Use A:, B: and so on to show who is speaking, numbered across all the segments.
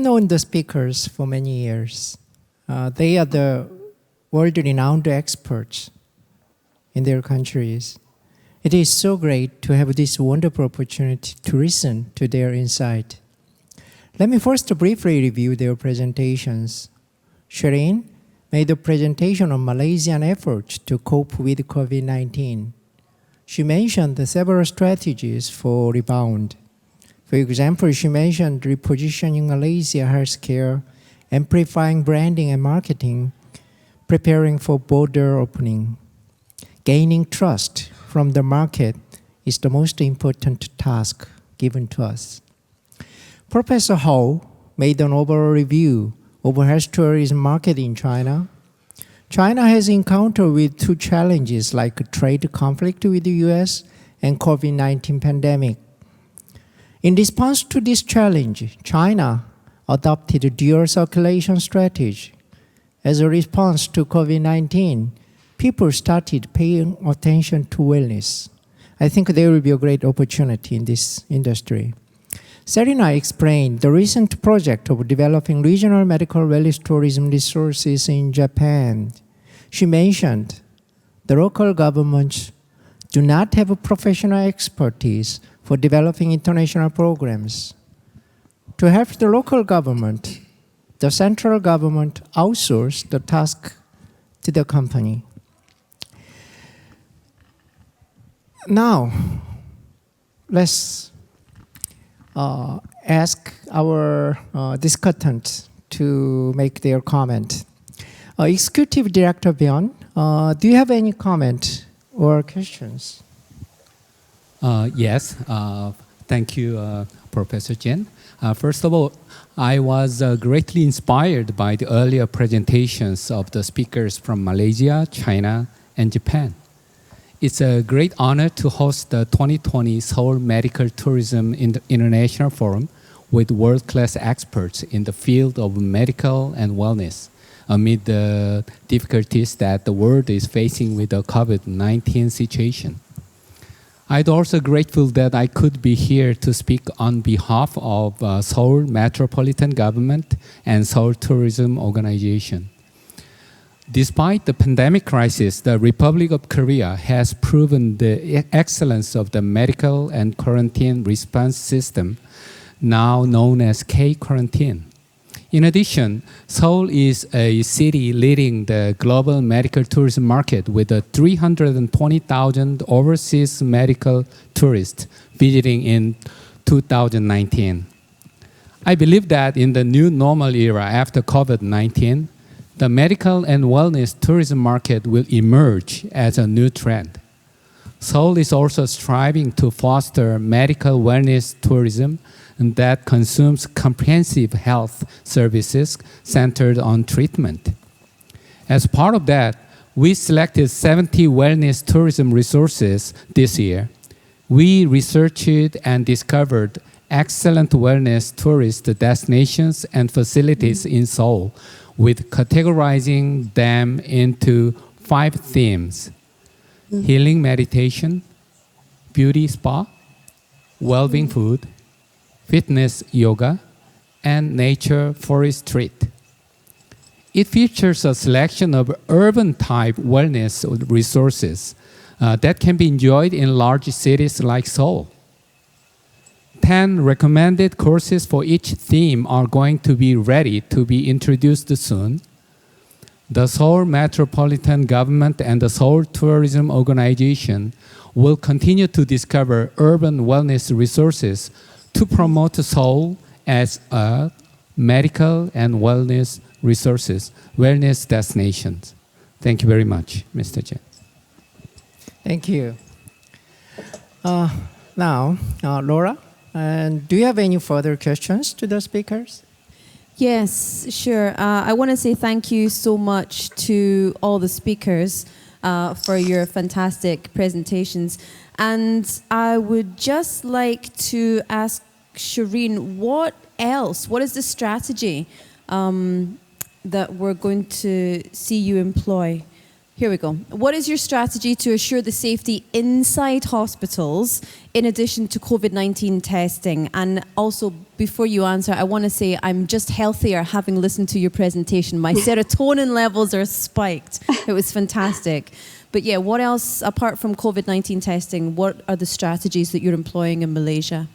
A: known the speakers for many years. They are the world-renowned experts in their countries. It is so great to have this wonderful opportunity to listen to their insight. Let me first briefly review their presentations. Sherene made a presentation on Malaysian efforts to cope with COVID-19. She mentioned the several strategies for rebound. For example, she mentioned repositioning Malaysia healthcare, amplifying branding and marketing, preparing for border opening. Gaining trust from the market is the most important task given to us. Professor Ho made an overall review of health tourism market in China. China has encountered with two challenges like trade conflict with the US and COVID-19 pandemic. In response to this challenge, China adopted a dual circulation strategy. As a response to COVID-19, people started paying attention to wellness. I think there will be a great opportunity in this industry. Serina explained the recent project of developing regional medical wellness tourism resources in Japan. She mentioned the local governments do not have a professional expertise for developing international programs. To help the local government, the central government outsourced the task to the company. Now, let's ask our discussants to make their comment. Executive Director Byeon, do you have any comment or questions?
B: Yes, thank you, Professor Jen. First of all, I was greatly inspired by the earlier presentations of the speakers from Malaysia, China, and Japan. It's a great honor to host the 2020 Seoul Medical Tourism International Forum with world-class experts in the field of medical and wellness amid the difficulties that the world is facing with the COVID-19 situation. I'm also grateful that I could be here to speak on behalf of Seoul Metropolitan Government and Seoul Tourism Organization. Despite the pandemic crisis, the Republic of Korea has proven the excellence of the medical and quarantine response system, now known as K-Quarantine. In addition, Seoul is a city leading the global medical tourism market with 320,000 overseas medical tourists visiting in 2019. I believe that in the new normal era after COVID-19, the medical and wellness tourism market will emerge as a new trend. Seoul is also striving to foster medical wellness tourism that consumes comprehensive health services centered on treatment. As part of that, we selected 70 wellness tourism resources this year. We researched and discovered excellent wellness tourist destinations and facilities in Seoul, with categorizing them into 5 themes: healing meditation, beauty spa, well-being food, fitness yoga, and nature forest treat. It features a selection of urban-type wellness resources that can be enjoyed in large cities like Seoul. 10 recommended courses for each theme are going to be ready to be introduced soon. The Seoul Metropolitan Government and the Seoul Tourism Organization will continue to discover urban wellness resources to promote Seoul as a medical and wellness resources, wellness destinations. Thank you very much, Mr. Chen.
A: Thank you. Now, Laura, and do you have any further questions to the speakers?
C: Yes, sure. I want to say thank you so much to all the speakers for your fantastic presentations. And I would just like to ask Shireen, what is the strategy that we're going to see you employ Here we go. What is your strategy to assure the safety inside hospitals in addition to COVID-19 testing? And also, before you answer, I want to say I'm just healthier having listened to your presentation. My serotonin levels are spiked. It was fantastic. But yeah, what else, apart from COVID-19 testing, what are the strategies that you're employing in Malaysia?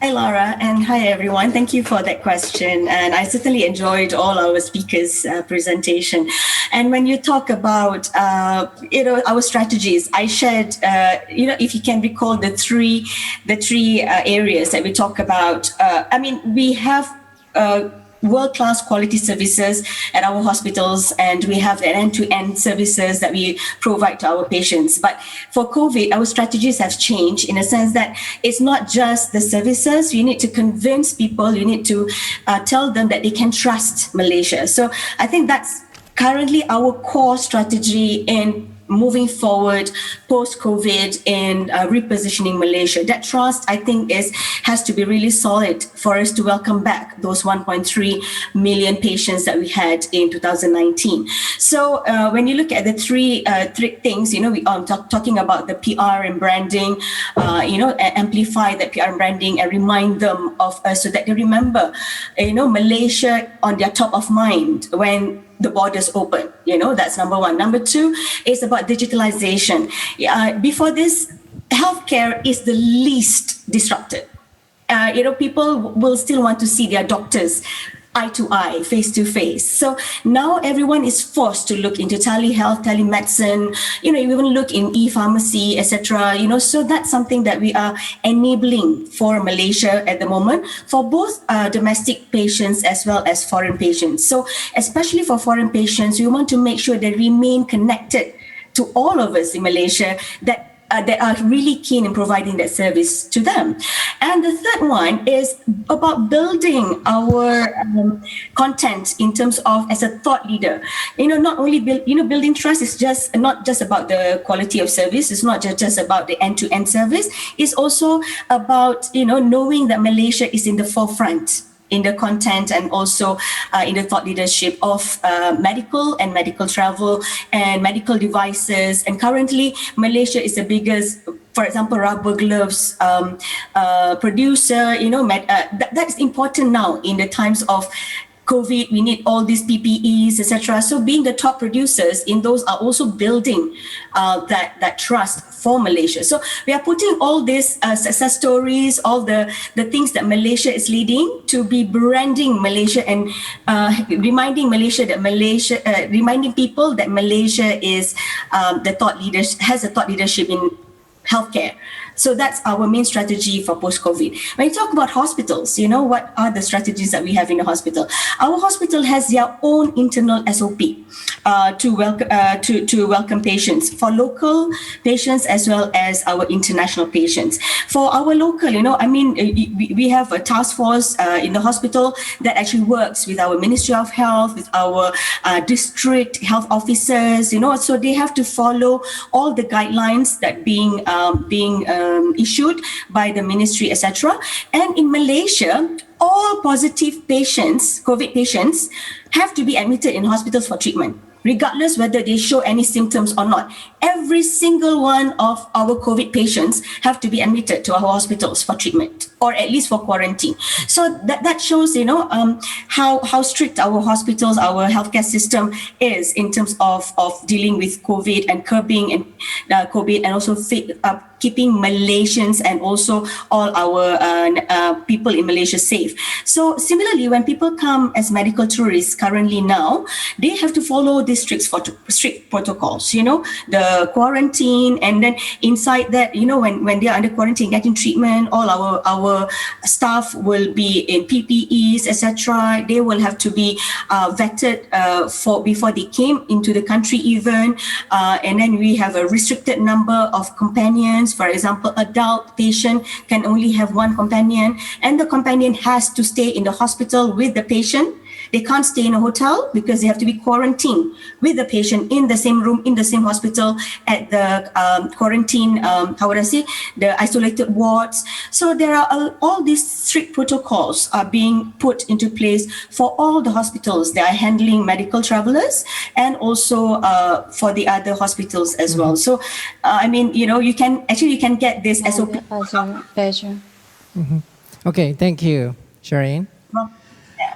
D: Hi, Laura, and hi, everyone. Thank you for that question. And I certainly enjoyed all our speakers' presentation. And when you talk about, our strategies, I shared, if you can recall the three areas that we talk about. We have world-class quality services at our hospitals, and we have end-to-end services that we provide to our patients. But for COVID, our strategies have changed in a sense that it's not just the services. You need to convince people, you need to tell them that they can trust Malaysia. So I think that's currently our core strategy in moving forward post-COVID in repositioning Malaysia. That trust, I think, has to be really solid for us to welcome back those 1.3 million patients that we had in 2019. So when you look at the three things, we are talking about the PR and branding, amplify that PR and branding and remind them of us so that they remember, Malaysia on their top of mind when the borders open. That's number one. Number two is about digitalization. Before this, healthcare is the least disrupted. People will still want to see their doctors eye to eye, face to face. So now everyone is forced to look into telehealth, telemedicine, you even look in e-pharmacy, etc. So that's something that we are enabling for Malaysia at the moment for both domestic patients as well as foreign patients. So especially for foreign patients, we want to make sure they remain connected to all of us in Malaysia that are really keen in providing that service to them. And the third one is about building our content in terms of as a thought leader. Not only building trust is not just about the quality of service. It's not just about the end-to-end service. It's also about knowing that Malaysia is in the forefront in the content and also in the thought leadership of medical and medical travel and medical devices. And currently, Malaysia is the biggest, for example, rubber gloves producer. That is important now in the times of COVID. We need all these PPEs, etc. So being the top producers in those are also building that trust for Malaysia. So we are putting all these success stories, all the things that Malaysia is leading to be branding Malaysia and reminding people that Malaysia is has a thought leadership in healthcare. So that's our main strategy for post-COVID. When you talk about hospitals, what are the strategies that we have in the hospital? Our hospital has their own internal SOP to welcome patients, for local patients as well as our international patients. For our local, we have a task force in the hospital that actually works with our Ministry of Health, with our district health officers, so they have to follow all the guidelines that being issued by the ministry, etc. And in Malaysia, all positive patients, COVID patients, have to be admitted in hospitals for treatment, regardless whether they show any symptoms or not. Every single one of our COVID patients have to be admitted to our hospitals for treatment, or at least for quarantine. So that shows, how strict our hospitals, our healthcare system is in terms of dealing with COVID and curbing and COVID, and also keeping Malaysians and also all our people in Malaysia safe. So similarly, when people come as medical tourists currently now, they have to follow these strict protocols, the quarantine, and then inside that, when they are under quarantine getting treatment, all our staff will be in PPEs, etc. They will have to be vetted before they came into the country even, and then we have a restricted number of companions. For example, adult patient can only have one companion, and the companion has to stay in the hospital with the patient They can't stay in a hotel because they have to be quarantined with the patient in the same room, in the same hospital, at the quarantine, the isolated wards. So there are all these strict protocols are being put into place for all the hospitals that are handling medical travelers and also for the other hospitals as well. So, you can get this SOP.
A: Okay, thank you, Sherene.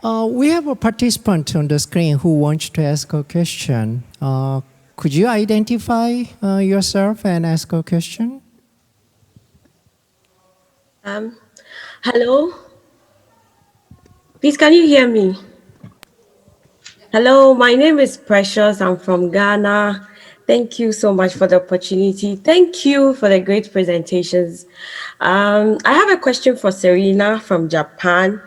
A: We have a participant on the screen who wants to ask a question. Could you identify yourself and ask a question?
E: Hello. Please, can you hear me? Hello, my name is Precious. I'm from Ghana. Thank you so much for the opportunity. Thank you for the great presentations. I have a question for Serina from Japan.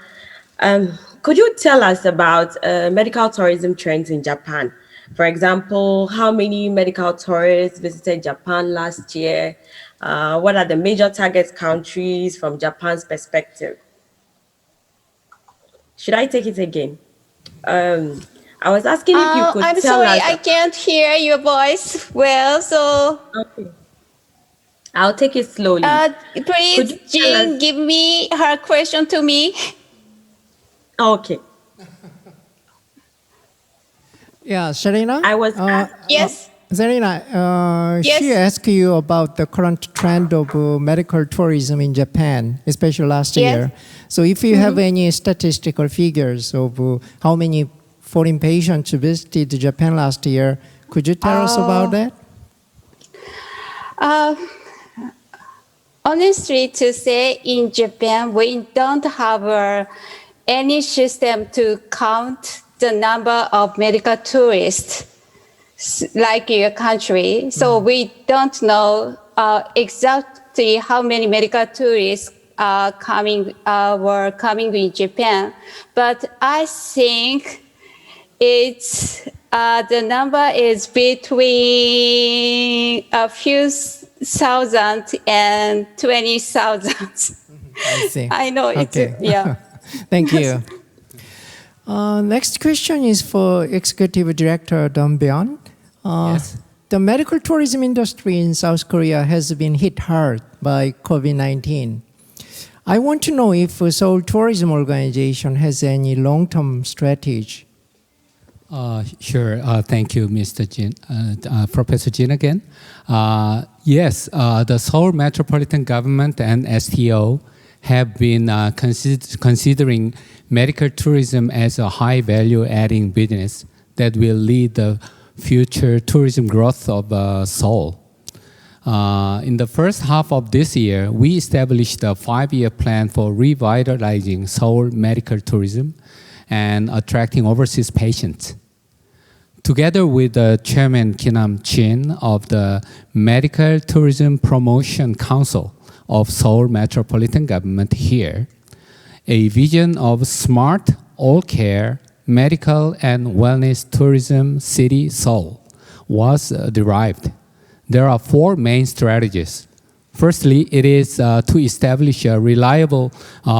E: Could you tell us about medical tourism trends in Japan? For example, how many medical tourists visited Japan last year? What are the major target countries from Japan's perspective? Should I take it again? I was asking if you could
F: I'm
E: tell
F: sorry,
E: us.
F: I can't hear your voice well, so
E: Okay. I'll take it slowly.
F: please,
E: you tell
F: Jean,
E: us-
F: give me her question to me.
E: Okay.
A: Yeah, Serena?
E: I was
F: Yes.
A: Serena,
F: Yes.
A: she asked you about the current trend of medical tourism in Japan, especially last
F: Yes.
A: year. So if you have any statistical figures of how many foreign patients visited Japan last year, could you tell us about that?
F: Honestly, to say in Japan, we don't have any system to count the number of medical tourists like your country. So we don't know exactly how many medical tourists were coming in Japan. But I think it's the number is between a few thousand and 20,000.
A: I see.
F: I know it's yeah.
A: Thank you. Next question is for Executive Director Dong Byun.
B: Yes.
A: The medical tourism industry in South Korea has been hit hard by COVID-19. I want to know if Seoul Tourism Organization has any long-term strategy.
B: Sure. Thank you, Mr. Jin, Professor Jin again. Yes, the Seoul Metropolitan Government and STO have been considering medical tourism as a high value adding business that will lead the future tourism growth of Seoul. In the first half of this year, we established a 5-year plan for revitalizing Seoul medical tourism and attracting overseas patients. Together with the Chairman Kinam Chin of the Medical Tourism Promotion Council of Seoul Metropolitan Government here, a vision of smart, all-care, medical and wellness tourism city Seoul was derived. There are 4 main strategies. Firstly, it is to establish a reliable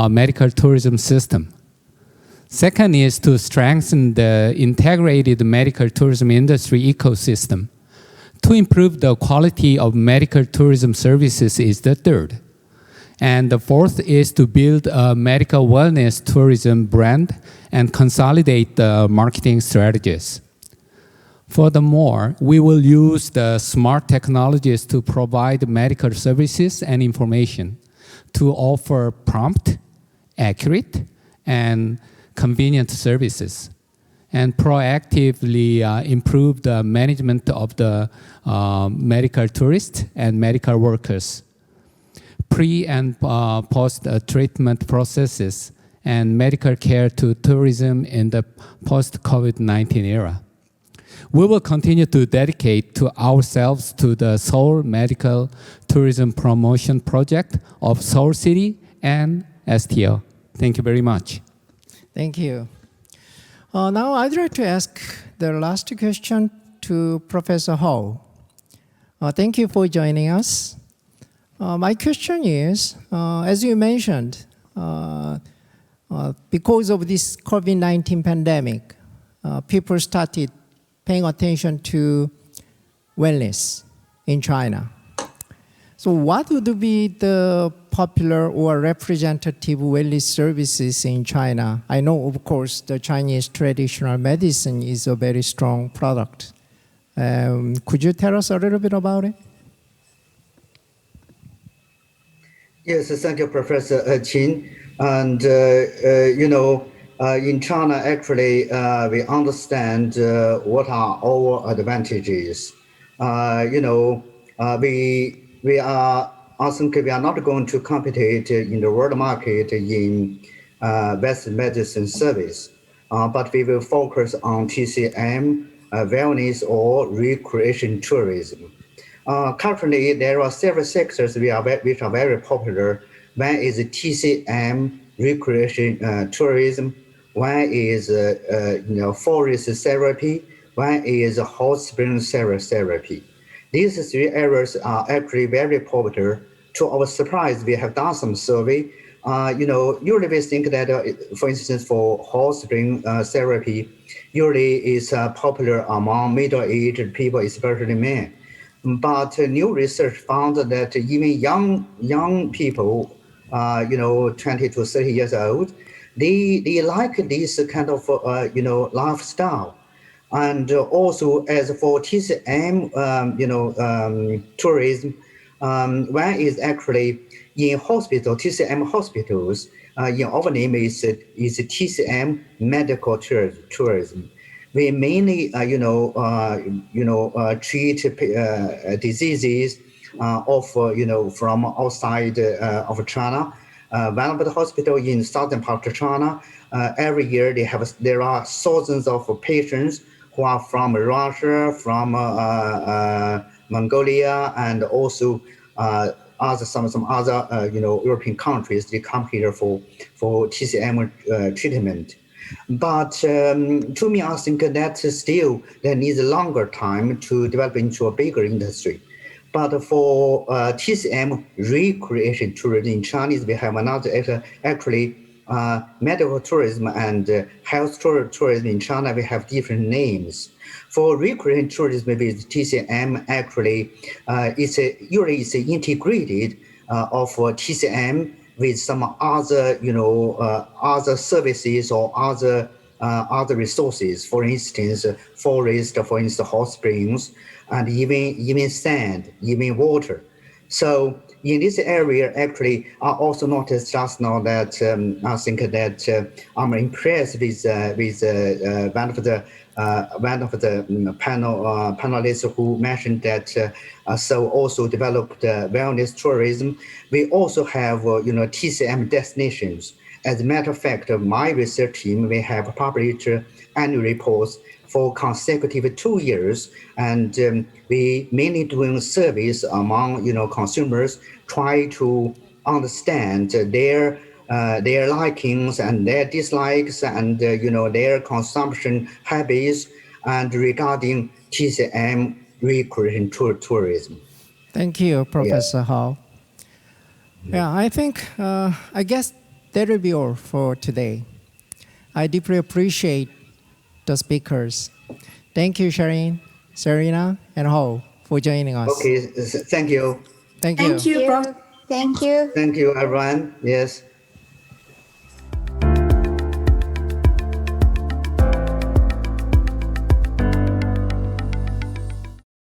B: medical tourism system. Second is to strengthen the integrated medical tourism industry ecosystem. To improve the quality of medical tourism services is the third. And the fourth is to build a medical wellness tourism brand and consolidate the marketing strategies. Furthermore, we will use the smart technologies to provide medical services and information to offer prompt, accurate, and convenient services, and proactively improve the management of the medical tourists and medical workers, pre- and post-treatment processes, and medical care to tourism in the post-COVID-19 era. We will continue to dedicate ourselves to the Seoul Medical Tourism Promotion Project of Seoul City and STO. Thank you very much.
A: Thank you. Now I'd like to ask the last question to Professor Ho. Thank you for joining us. My question is, as you mentioned, because of this COVID-19 pandemic, people started paying attention to wellness in China. So what would be the popular or representative wellness services in China? I know, of course, the Chinese traditional medicine is a very strong product. Could you tell us a little bit about it?
G: Yes, thank you, Professor Qin. And, in China, actually, we understand what are our advantages. I think we are not going to compete in the world market in Western medicine service, but we will focus on TCM, wellness or recreation tourism. Currently, there are several sectors which are very popular. One is TCM, recreation tourism. One is forest therapy. One is hot spring therapy. These three areas are actually very popular. To our surprise, we have done some survey. Usually we think that, for instance, for hot spring therapy, usually is popular among middle-aged people, especially men. But new research found that even young people, 20 to 30 years old, they like this kind of lifestyle. And also, as for TCM, tourism, one is actually in hospital, TCM hospitals. In our name is TCM medical tourism. We mainly, treat diseases from outside of China. One of the hospitals in southern part of China, every year there are thousands of patients who are from Russia, from Mongolia, and also some other European countries. They come here for TCM treatment. But to me, I think that still there needs a longer time to develop into a bigger industry. But for TCM recreation tourism in Chinese, we have another actually medical tourism and health tourism in China. We have different names. For recreation tourism with TCM, actually, usually it's integrated of TCM with some other, other services or other resources. For instance, forest, for instance, hot springs, and even sand, even water. So in this area, actually, I also noticed just now that I think that I'm impressed with one of the panelists who mentioned that Seoul also developed wellness tourism. We also have TCM destinations. As a matter of fact, my research team, we have published annual reports for consecutive 2 years, and we mainly doing surveys among consumers, try to understand their likings and their dislikes and their consumption habits, and regarding TCM recreation tourism.
A: Thank you, Professor Hao. Yeah, I guess that will be all for today. I deeply appreciate the speakers. Thank you, Sherene, Serina, and Hao for joining us.
G: Okay, thank you.
A: Thank you.
D: Thank you, Prof.
F: Thank you.
G: Thank you, everyone. Yes.